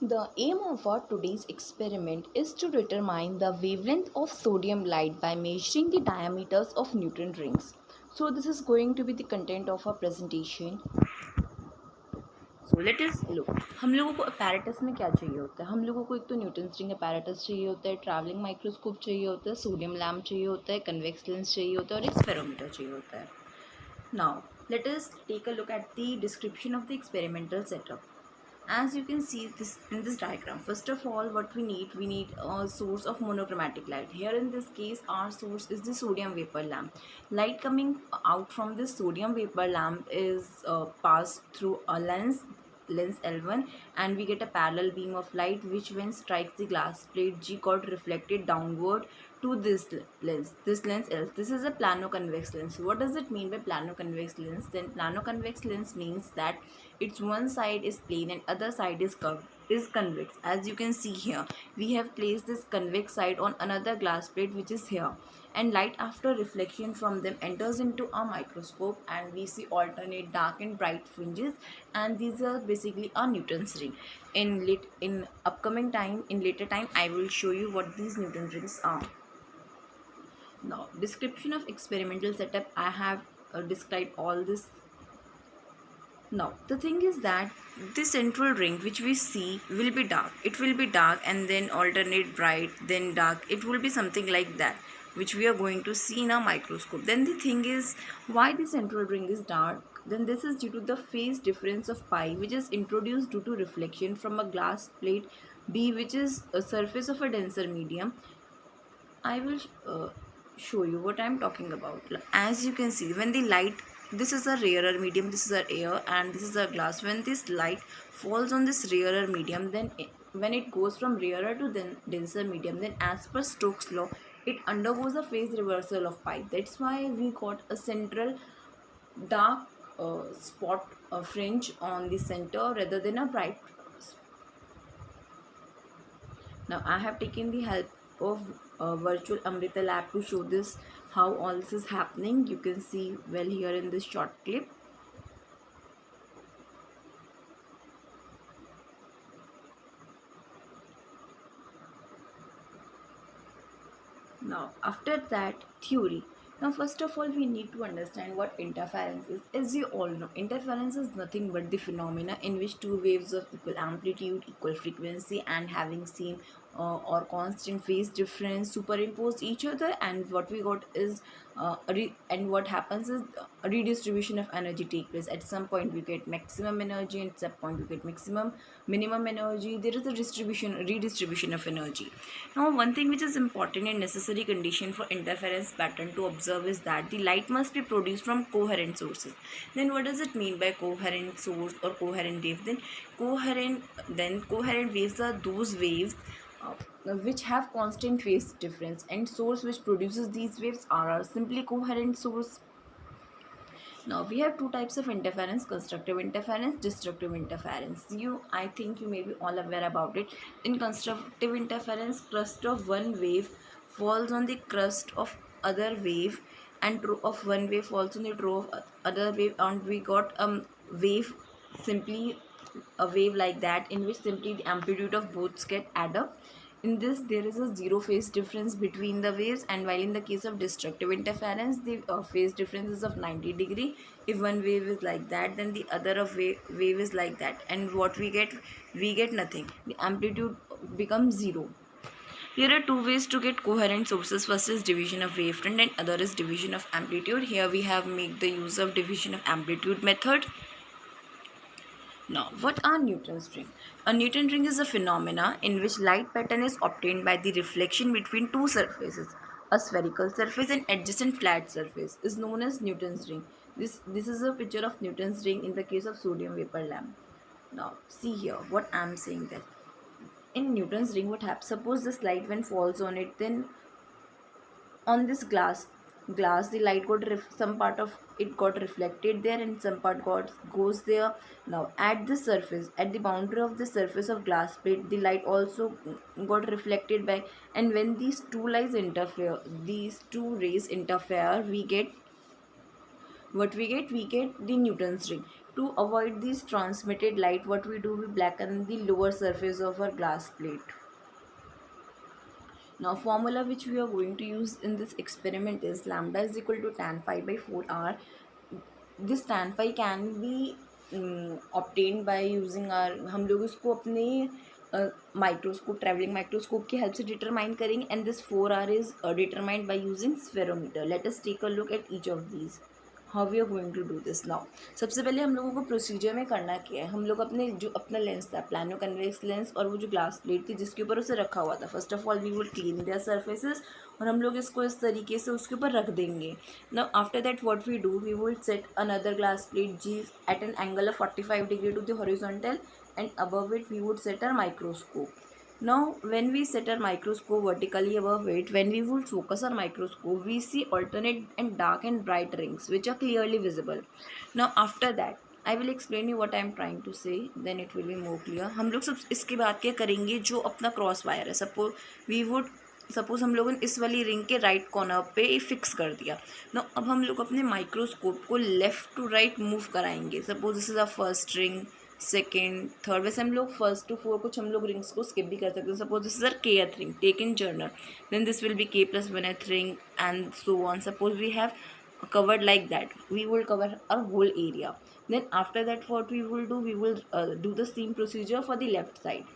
The aim of our today's experiment is to determine the wavelength of sodium light by measuring the diameters of Newton rings. So this is going to be the content of our presentation. So let us look, हम लोगों को apparatus में क्या चाहिए होता है? हम लोगों को एक तो न्यूटन रिंग अपैरेटस चाहिए होता है, ट्रैवलिंग माइक्रोस्कोप चाहिए होता है, सोडियम लैम्प चाहिए होता है, कन्वेक्स लेंस चाहिए होता है और एक स्पेरोमीटर चाहिए होता है. Now let us take a look at the description of the experimental setup. As you can see this in this diagram, first of all what we need a source of monochromatic light. Here in this case our source is the sodium vapor lamp. Light coming out from this sodium vapor lamp is passed through a lens L1, and we get a parallel beam of light which when strikes the glass plate G got reflected downward to this lens. This lens L, this is a plano-convex lens. What does it mean by plano-convex lens? Then plano-convex lens means that its one side is plane and other side is curved, is convex. As you can see here, we have placed this convex side on another glass plate which is here, and light after reflection from them enters into a microscope and we see alternate dark and bright fringes, and these are basically a Newton's ring. In upcoming time, in later time, I will show you what these Newton rings are. Now description of experimental setup, I have described all this. Now the thing is that the central ring which we see will be dark. It will be dark and then alternate bright, then dark. It will be something like that, which we are going to see in a microscope. Then the thing is, why the central ring is dark? Then this is due to the phase difference of pi, which is introduced due to reflection from a glass plate B, which is a surface of a denser medium. I will show you what I am talking about. As you can see, when the light, this is a rarer medium, this is a air and this is a glass. When this light falls on this rarer medium, then when it goes from rarer to denser medium, then as per Stokes law, it undergoes a phase reversal of pi. That's why we got a central dark spot fringe on the center rather than a bright. Now I have taken the help of virtual Amrita lab to show this how all this is happening. You can see well here in this short clip. Now after that, theory. Now first of all we need to understand what interference is. As you all know, interference is nothing but the phenomena in which two waves of equal amplitude, equal frequency and having same or constant phase difference superimpose each other, and what we got is and what happens is a redistribution of energy take place. At some point we get maximum energy and at some point we get minimum energy. There is a redistribution of energy. Now one thing which is important and necessary condition for interference pattern to observe is that the light must be produced from coherent sources. Then what does it mean by coherent source or coherent wave? Coherent waves are those waves which have constant phase difference, and source which produces these waves are simply coherent source. Now we have two types of interference: constructive interference, destructive interference. I think you may be all aware about it. In constructive interference, crust of one wave falls on the crust of other wave, and trough of one wave falls on the trough of other wave, and we got wave, simply a wave like that, in which simply the amplitude of both get add up. In this there is a zero phase difference between the waves, and while in the case of destructive interference the phase difference is of 90 degree. If one wave is like that, then the other of wave is like that, and what we get nothing. The amplitude becomes zero. Here are two ways to get coherent sources. First is division of wavefront and other is division of amplitude. Here we have made the use of division of amplitude method. Now, what are Newton's ring? A Newton ring is a phenomena in which light pattern is obtained by the reflection between two surfaces. A spherical surface and adjacent flat surface is known as Newton's ring. This is a picture of Newton's ring in the case of sodium vapor lamp. Now, see here what I am saying that in Newton's ring, what happens? Suppose this light when falls on it, then on this glass the light got some part of it got reflected there and some part goes there. Now at the surface, at the boundary of the surface of glass plate, the light also got reflected back, and when these two rays interfere, we get what we get the Newton's ring. To avoid this transmitted light, what we do, we blacken the lower surface of our glass plate. Now formula which we are going to use in this experiment is lambda is equal to tan phi by 4r. This tan phi can be obtained by using our, हम लोग इसको अपने microscope, travelling microscope की help से determine करेंगे, and this 4r is determined by using spherometer. Let us take a look at each of these. How we are going to do this now. सबसे पहले हम लोगों को प्रोसीजर में करना क्या है, हम लोग अपने जो अपना लेंस था, प्लानो कन्वेक्स लेंस, और वो जो ग्लास प्लेट थी जिसके ऊपर उसे रखा हुआ था, first of all we would clean their surfaces, और हम लोग इसको इस तरीके से उसके ऊपर रख देंगे. Now after that what we do, we would set another glass plate G at an angle of 45 degree to the horizontal, and above it we would set our microscope. Now when we set our microscope vertically above it, when we would focus our microscope, we see alternate and dark and bright rings which are clearly visible. Now after that I will explain you what I am trying to say, then it will be more clear. हम लोग सब इसके बाद क्या करेंगे, जो अपना cross wire है, सपोज हम लोगों ने इस वाली रिंग के राइट कॉर्नर पे फिक्स कर दिया. नो अब हम लोग अपने माइक्रोस्कोप को लेफ़्ट टू राइट मूव कराएंगे. Suppose this is a first ring, second, third. वैसे हम लोग फर्स्ट टू फोर कुछ हम लोग रिंग्स को स्किप भी कर सकते हैं. Suppose this is our kth ring, take in general, then this will be k+1th ring and so on. Suppose we have covered like that, we will cover our whole area. Then after that what we will do, we will do the same procedure for the left side.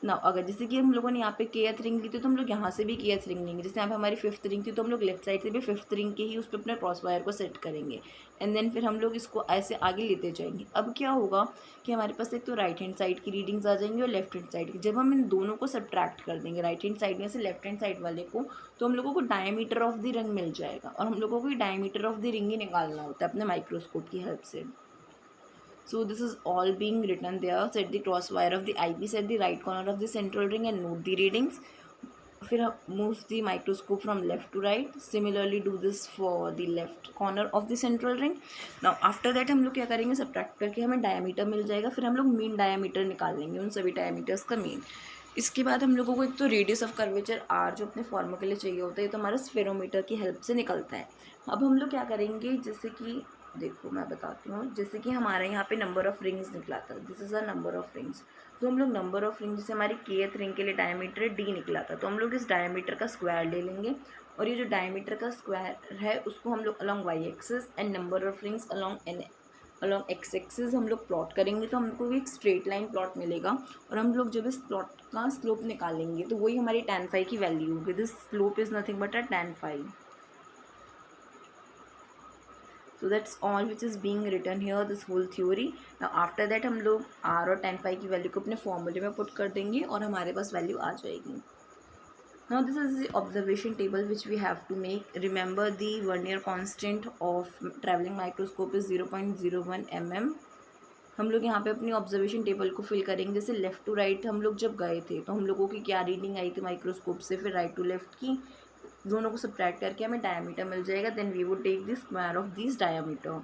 ना अगर जैसे कि हम लोगों ने यहाँ पे kth ring ली थी तो हम लोग यहाँ से भी kth रिंग लेंगे. जैसे यहाँ पे हमारी 5th रिंग थी तो हम लोग लेफ्ट साइड से भी 5th रिंग के ही उस पर अपने क्रॉस वायर को सेट करेंगे, एंड देन फिर हम लोग इसको ऐसे आगे लेते जाएंगे. अब क्या होगा कि हमारे पास एक तो राइट हैंड साइड की रीडिंग्स आ जाएंगी और लेफ्ट हैंड साइड की. जब हम इन दोनों को सब्ट्रैक्ट कर देंगे, राइट हैंड साइड में से लेफ्ट हैंड साइड वाले को, तो हम लोगों को डायमीटर ऑफ द रिंग मिल जाएगा, और हम लोगों को डायमीटर ऑफ द रिंग ही निकालना होता है अपने माइक्रोस्कोप की हेल्प से. So this is all being written there. Set the cross wire of the eyepiece at the right corner of the central ring and note the readings. फिर move the microscope from left to right. Similarly do this for the left corner of the central ring. Now after that हम लोग क्या करेंगे, subtract करके हमें diameter मिल जाएगा. फिर हम लोग मीन डायमीटर निकाल लेंगे, उन सभी डायमीटर्स का मीन. इसके बाद हम लोगों को एक तो रेडियस ऑफ कर्वेचर आर जो अपने फॉर्मूले के लिए चाहिए होता है, तो हमारा स्फेरोमीटर की हेल्प से निकलता है. अब हम लोग क्या करेंगे, जैसे कि देखो मैं बताती हूँ, जैसे कि हमारे यहाँ पे नंबर ऑफ़ रिंग्स निकला था, this is a number of rings. तो हम लोग नंबर ऑफ़ रिंग्स, जैसे हमारी kth रिंग के लिए डायमीटर डी निकला था, तो हम लोग इस डायमीटर का स्क्वायर ले लेंगे, और ये जो डायमीटर का स्क्वायर है उसको हम लोग along Y axis and number of rings along X axis हम लोग प्लॉट करेंगे. तो हमको एक स्ट्रेट लाइन प्लॉट मिलेगा, और हम लोग जब इस प्लॉट का स्लोप निकालेंगे तो वही हमारी tan phi की वैल्यू होगी. This slope is nothing but a tan phi. So that's all which is being written here, this whole theory. Now after that हम लोग r और tan phi की वैल्यू को अपने फॉर्मूले में पुट कर देंगे और हमारे पास वैल्यू आ जाएगी. Now this is the observation table which we have to make. Remember the Vernier constant of traveling microscope is 0.01 mm. हम लोग यहाँ पे अपनी ऑब्जर्वेशन टेबल को फिल करेंगे. जैसे लेफ़्ट टू राइट हम लोग जब गए थे तो हम लोगों की क्या रीडिंग आई थी माइक्रोस्कोप से, फिर राइट टू लेफ़्ट की, दोनों को सब्ट्रैक्ट करके हमें डायमीटर मिल जाएगा. Then we would take the square of this diameter.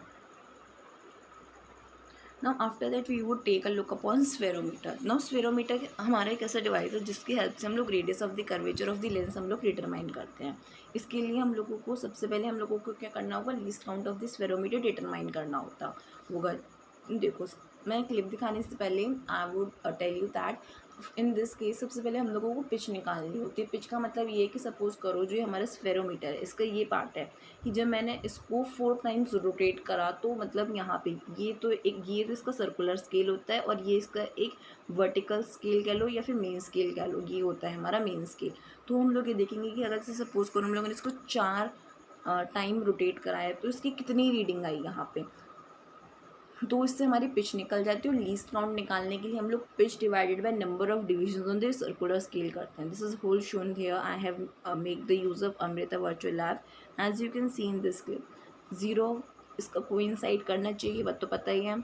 Now after that we would take a look upon spherometer. Now spherometer हमारा एक ऐसा डिवाइस है जिसकी हेल्प से हम लोग radius of the curvature of the lens हम लोग डिटरमाइन करते हैं. इसके लिए हम लोगों को सबसे पहले हम लोगों को क्या करना होगा, least count of the spherometer determine करना होगा. देखो मैं क्लिप दिखाने से पहले I would tell you that in this case सबसे पहले हम लोगों को पिच निकालनी होती है. पिच का मतलब ये है कि सपोज़ करो जो हमारा स्फेरोमीटर है इसका ये पार्ट है कि जब मैंने इसको 4 टाइम्स रोटेट करा तो मतलब यहाँ पे ये तो इसका सर्कुलर स्केल होता है, और ये इसका एक वर्टिकल स्केल कह लो या फिर मेन स्केल कह लो, ये होता है हमारा मेन स्केल. तो हम लोग ये देखेंगे कि अगर से सपोज़ करो हम लोगों ने इसको 4 टाइम रोटेट कराया तो इसकी कितनी रीडिंग आई यहाँ पे, तो इससे हमारी पिच निकल जाती है. और लीस्ट काउंट निकालने के लिए हम लोग pitch divided by number of division on the circular scale करते हैं. This is whole shown here. I have make the use of Amrita virtual lab. As you can see in this clip, 0 इसका coincide करना चाहिए, बात तो पता ही है.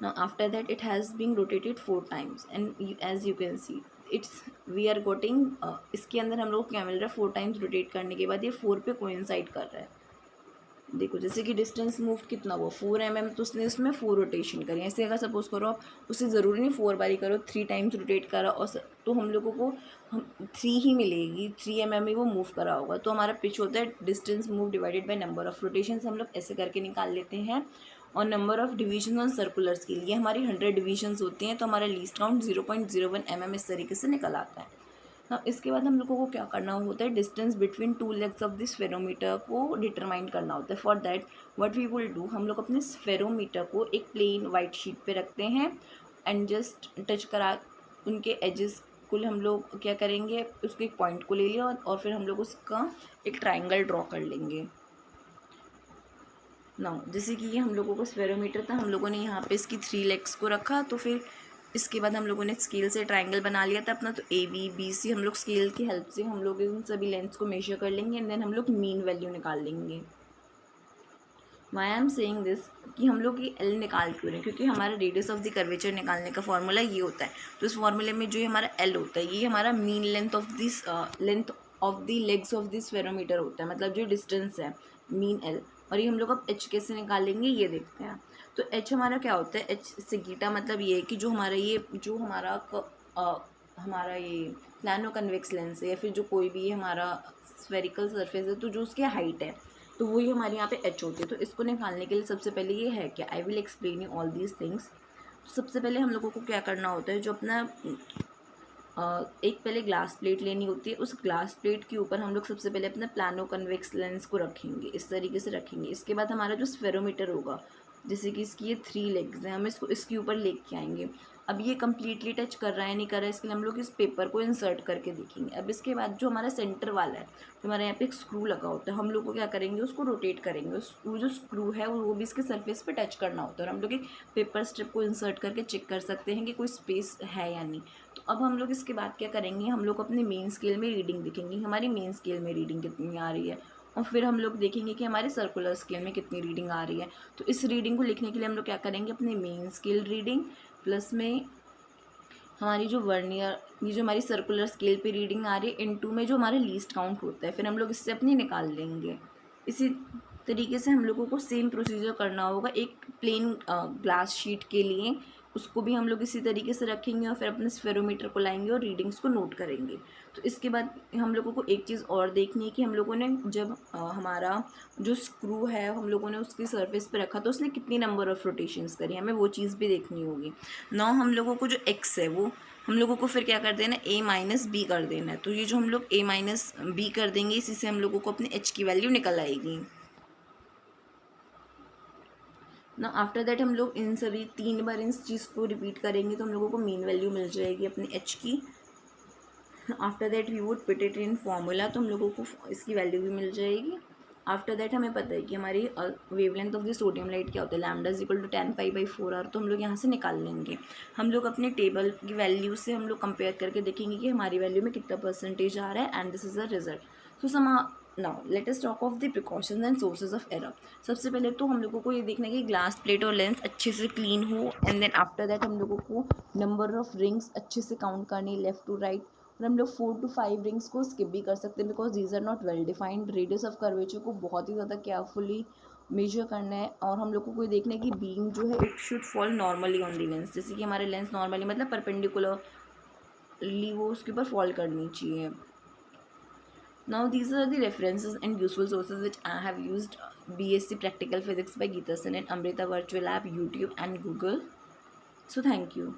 Now after that it has been rotated 4 times and as you can see it's we are getting, इसके अंदर हम लोग क्या मिल रहा है, 4 टाइम्स रोटेट करने के बाद ये 4 पे कोइंसाइड कर रहा है. देखो जैसे कि डिस्टेंस मूव कितना हुआ 4 mm, तो उसने उसमें 4 रोटेशन करी. ऐसे अगर सपोज़ करो आप उसे ज़रूरी नहीं 4 बारी करो, 3 टाइम्स रोटेट करा और तो हम लोगों को 3 ही मिलेगी, 3 mm ही वो मूव करा होगा. तो हमारा पिच होता है distance move divided by number of rotations. हम लोग ऐसे करके निकाल लेते हैं. और number of division on circular scale, ये हमारी 100 डिवीजन्स होती हैं, तो हमारा लीस्ट काउंट 0.01 mm इस तरीके से निकल आता है ना। इसके बाद हम लोगों को क्या करना होता है, distance between two legs of this spherometer को डिटरमाइन करना होता है। For that what we will do, हम लोग अपने स्फेरोमीटर को एक प्लेन वाइट शीट पे रखते हैं एंड जस्ट टच करा उनके एजेस को हम लोग क्या करेंगे, उसके एक पॉइंट को ले लिया और फिर हम लोग उसका एक ट्राइंगल ड्रॉ कर लेंगे ना। जैसे कि ये हम लोगों को स्फेरोमीटर था, हम लोगों ने यहाँ पे इसकी 3 लेग्स को रखा, तो फिर इसके बाद हम लोगों ने स्केल से ट्राइंगल बना लिया था अपना, तो AB BC हम लोग स्केल की हेल्प से हम लोग इन सभी लेंथ्स को मेजर कर लेंगे एंड देन हम लोग मीन वैल्यू निकाल लेंगे। Why I am saying this, कि हम लोग ये L निकाल क्यों रहे हैं, क्योंकि हमारा रेडियस ऑफ द कर्वेचर निकालने का फॉर्मूला ये होता है। तो इस फॉर्मूले में जो हमारा L होता है, ये हमारा mean length of the legs of this spherometer होता है, मतलब जो डिस्टेंस है मीन L। और ये हम लोग अब H कैसे निकालेंगे ये देखते हैं। तो H हमारा क्या होता है, H सिगीटा मतलब ये है कि जो हमारा ये प्लानो कन्वेक्स लेंस है या फिर जो कोई भी हमारा स्फेरिकल सरफेस है, तो जो उसकी हाइट है तो वही हमारे यहाँ पे H होती है। तो इसको निकालने के लिए सबसे पहले ये है कि I will explain you all these things. सबसे पहले हम लोगों को क्या करना होता है, जो अपना एक पहले ग्लास प्लेट लेनी होती है, उस ग्लास प्लेट के ऊपर हम लोग सबसे पहले अपना प्लानो कन्वेक्स लेंस को रखेंगे, इस तरीके से रखेंगे। इसके बाद हमारा जो स्फेरोमीटर होगा, जैसे कि इसकी ये 3 लेग्स हैं, हम इसको इसके ऊपर लेके आएंगे। अब ये कम्प्लीटली टच कर रहा है नहीं कर रहा है, इसके लिए हम लोग इस पेपर को इंसर्ट करके देखेंगे। अब इसके बाद जो हमारा सेंटर वाला है, तो हमारे यहाँ पे एक स्क्रू लगा होता है, हम लोग को क्या करेंगे, उसको रोटेट करेंगे। वो जो स्क्रू है वो भी इसके सरफेस पे टच करना होता है और हम लोग एक पेपर स्ट्रिप को इंसर्ट करके चेक कर सकते हैं कि कोई स्पेस है या नहीं। तो अब हम लोग इसके बाद क्या करेंगे, हम लोग अपने मेन स्केल में रीडिंग देखेंगे, हमारी मेन स्केल में रीडिंग कितनी आ रही है, और फिर हम लोग देखेंगे कि हमारे सर्कुलर स्केल में कितनी रीडिंग आ रही है। तो इस रीडिंग को लिखने के लिए हम लोग क्या करेंगे, अपने मेन स्केल रीडिंग प्लस में हमारी जो वर्नियर, ये जो हमारी सर्कुलर स्केल पे रीडिंग आ रही है, इनटू में जो हमारा लीस्ट काउंट होता है, फिर हम लोग इससे अपनी निकाल लेंगे। इसी तरीके से हम लोगों को सेम प्रोसीजर करना होगा एक प्लेन ग्लास शीट के लिए, उसको भी हम लोग इसी तरीके से रखेंगे और फिर अपने स्फेरोमीटर को लाएंगे और रीडिंग्स को नोट करेंगे। तो इसके बाद हम लोगों को एक चीज़ और देखनी है कि हम लोगों ने जब हमारा जो स्क्रू है हम लोगों ने उसकी सरफेस पे रखा तो उसने कितनी नंबर ऑफ रोटेशंस करी, हमें वो चीज़ भी देखनी होगी। ना हम लोगों को जो एक्स है वो हम लोगों को फिर क्या कर देना है, A-B कर देना है। तो ये जो हम लोग A-B कर देंगे, इसी से हम लोगों को अपने H की वैल्यू निकल आएगी ना। आफ्टर दैट हम लोग इन सभी 3 बार इस चीज़ को रिपीट करेंगे तो हम लोगों को मीन वैल्यू मिल जाएगी अपनी H की। After that we would put it in formula, तो हम लोगों को इसकी वैल्यू भी मिल जाएगी। आफ्टर दैट हमें पता है कि हमारी wavelength of the sodium light क्या होता है, lambda is equal to 10π/4r, तो हम लोग यहाँ से निकाल लेंगे। हम लोग अपने टेबल की वैल्यू से हम लोग कंपेयर करके देखेंगे कि हमारी वैल्यू में कितना परसेंटेज आ रहा है and this is the result. So now let us talk of the precautions and sources of error. सबसे पहले तो हम लोगों को ये देखना है कि ग्लास प्लेट और लेंस अच्छे से क्लीन हो एंड देन आफ्टर दैट हम लोगों को नंबर ऑफ रिंग्स अच्छे से काउंट करनी लेफ्ट टू राइट। और हम लोग 4 to 5 रिंग्स को स्किप भी कर सकते हैं because these are not well defined. Radius of curvature को बहुत ही ज़्यादा केयरफुली मेजर करना है और हम लोगों को ये देखना है कि बीम जो है it should fall normally on the lens, जैसे कि हमारे लेंस नॉर्मली मतलब परपेंडिकुलरली वो उसके ऊपर फॉल करनी चाहिए। Now these are the references and useful sources which I have used: BSc Practical Physics by Geeta Sen and Amrita Virtual Lab, YouTube and Google. So thank you.